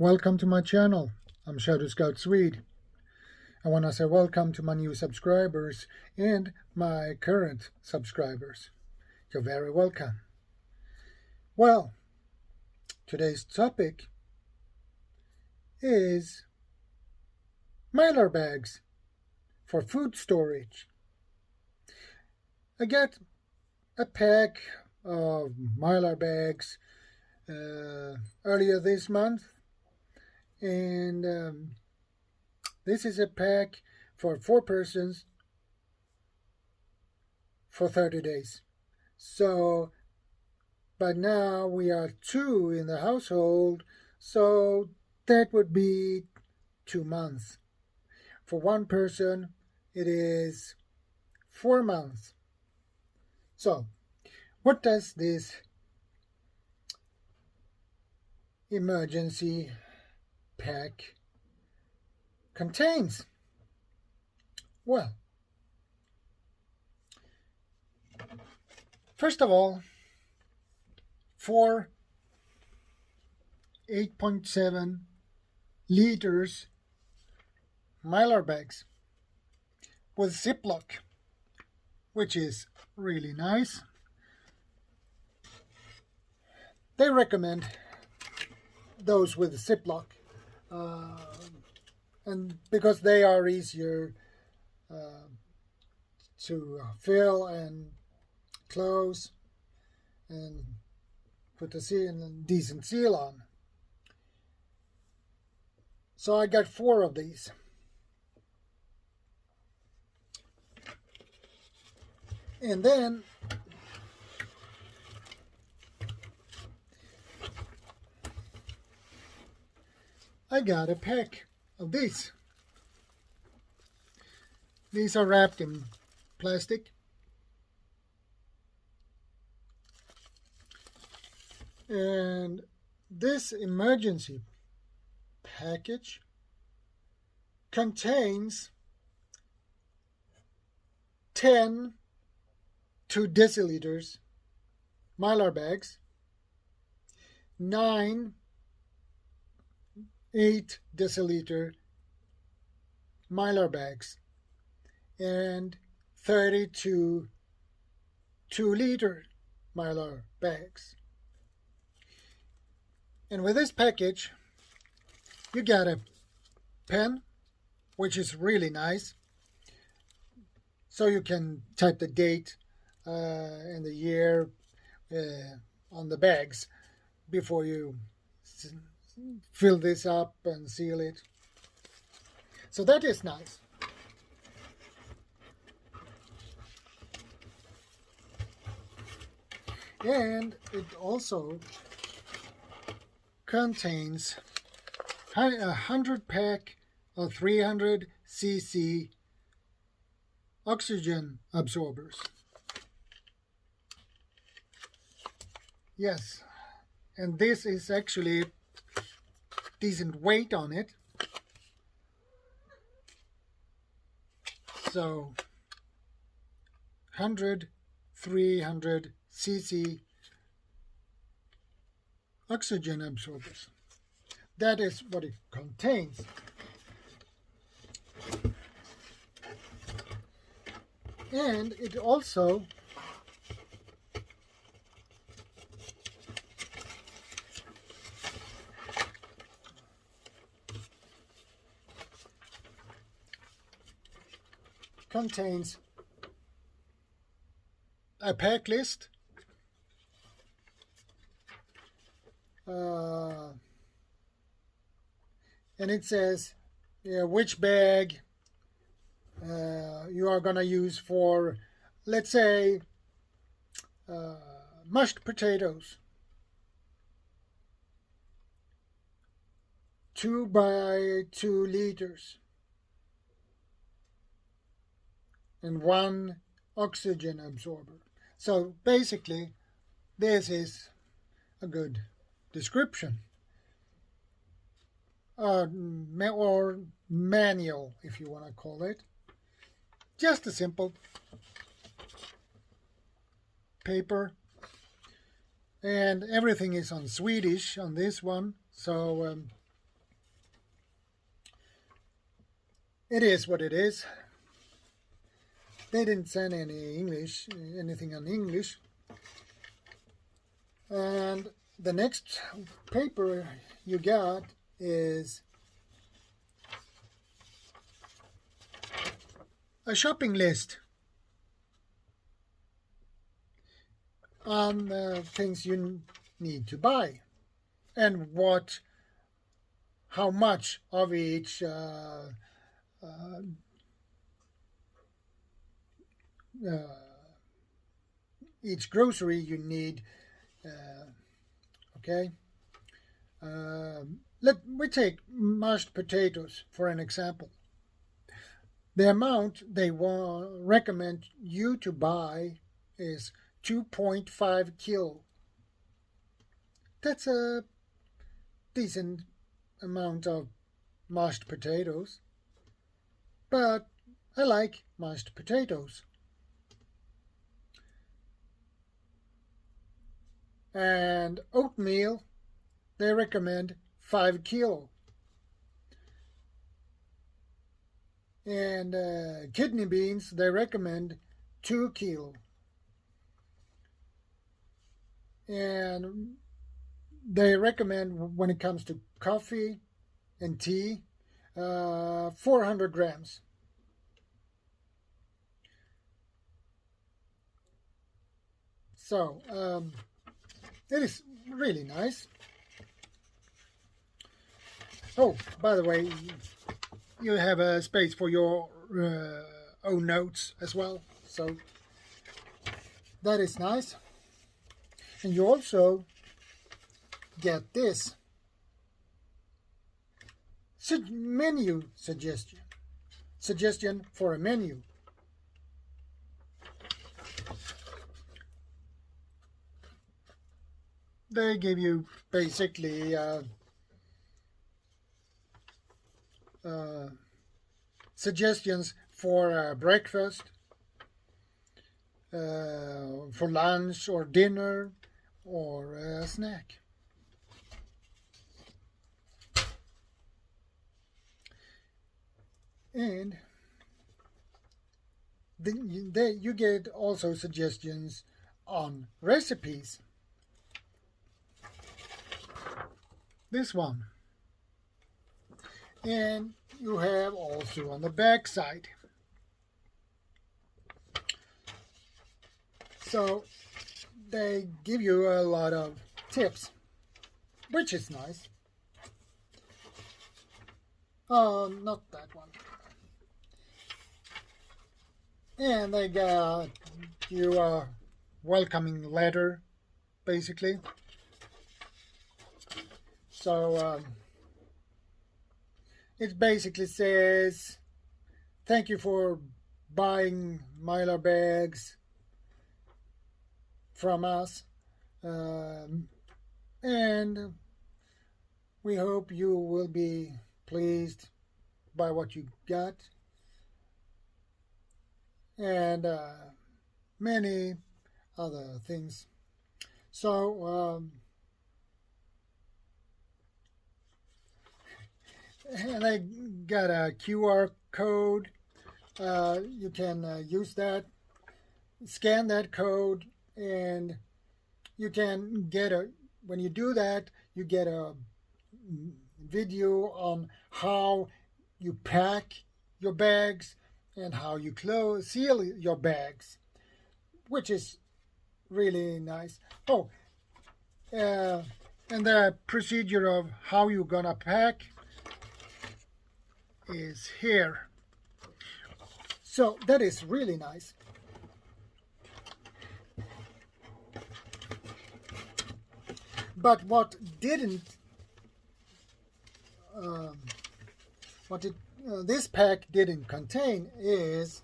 Welcome to my channel. I'm ShadowScoutSwede. I want to say welcome to my new subscribers and my current subscribers. You're very welcome. Well, today's topic is Mylar bags for food storage. I got a pack of Mylar bags earlier this month, and this is a pack for 4 persons for 30 days. So by now we are 2 in the household, so that would be 2 months. For 1 person it is 4 months. So what does this emergency pack contains? Well, first of all, 4 8.7 liters Mylar bags with Ziploc, which is really nice. They recommend those with Ziploc, and because they are easier to fill and close and put a decent seal on. So I got 4 of these. And then I got a pack of these. These are wrapped in plastic. And this emergency package contains 10 2 deciliters Mylar bags, 9 8 deciliter Mylar bags, and 32 2-liter Mylar bags. And with this package you got a pen, which is really nice, so you can type the date and the year on the bags before you fill this up and seal it. So that is nice. And it also contains a 100 pack of 300 cc oxygen absorbers. Yes, and this is actually decent weight on it. So 300 cc oxygen absorbers. That is what it contains. And it also contains a pack list, and it says which bag you are going to use for, let's say, mashed potatoes, 2 by 2 liters, and 1 oxygen absorber. So basically this is a good description, or manual if you want to call it. Just a simple paper, and everything is on Swedish on this one, so it is what it is. They didn't send anything on English. And the next paper you got is a shopping list on things you need to buy and how much of each grocery you need. Okay. We take mashed potatoes for an example. The amount they recommend you to buy is 2.5 kilo. That's a decent amount of mashed potatoes. But I like mashed potatoes. And oatmeal, they recommend 5 kilo. And kidney beans, they recommend 2 kilo. And they recommend, when it comes to coffee and tea, 400 grams. So, it is really nice. Oh, by the way, you have a space for your own notes as well. So that is nice. And you also get this menu suggestion for a menu. They give you basically suggestions for breakfast, for lunch or dinner, or a snack. And you get also suggestions on recipes. This one. And you have also on the back side. So they give you a lot of tips, which is nice. Not that one. And they got you a welcoming letter, basically. So it basically says, thank you for buying Mylar Bags from us, and we hope you will be pleased by what you got, and many other things. So and I got a QR code. You can use that, scan that code, and you can get when you do that, you get a video on how you pack your bags and how you seal your bags, which is really nice. Oh, and the procedure of how you're gonna pack is here. So that is really nice. But what this pack didn't contain is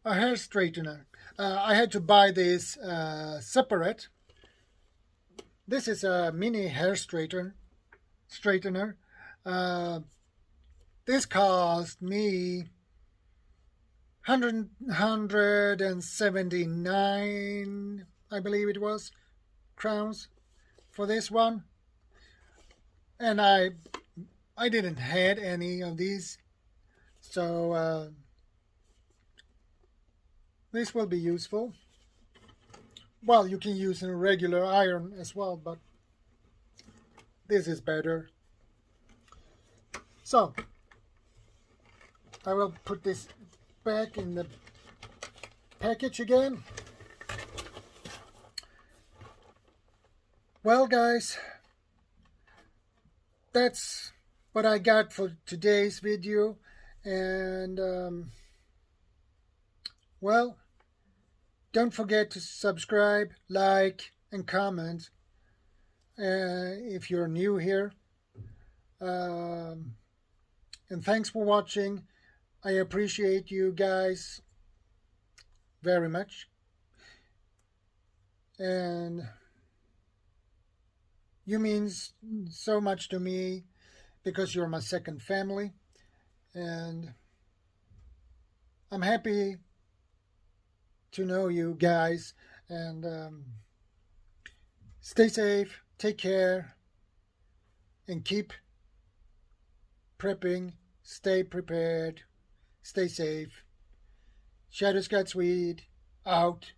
a hair straightener. I had to buy this separate. This is a mini hair straightener. This cost me 179, I believe it was, crowns for this one. and I didn't had any of these, so this will be useful. Well, you can use a regular iron as well, but this is better. So I will put this back in the package again. Well, guys, that's what I got for today's video, and well, don't forget to subscribe, like, and comment if you're new here. And thanks for watching. I appreciate you guys very much. And you mean so much to me because you're my second family. And I'm happy to know you guys. And stay safe, take care, and keep prepping. Stay prepared. Stay safe. ShadowScoutSwede out.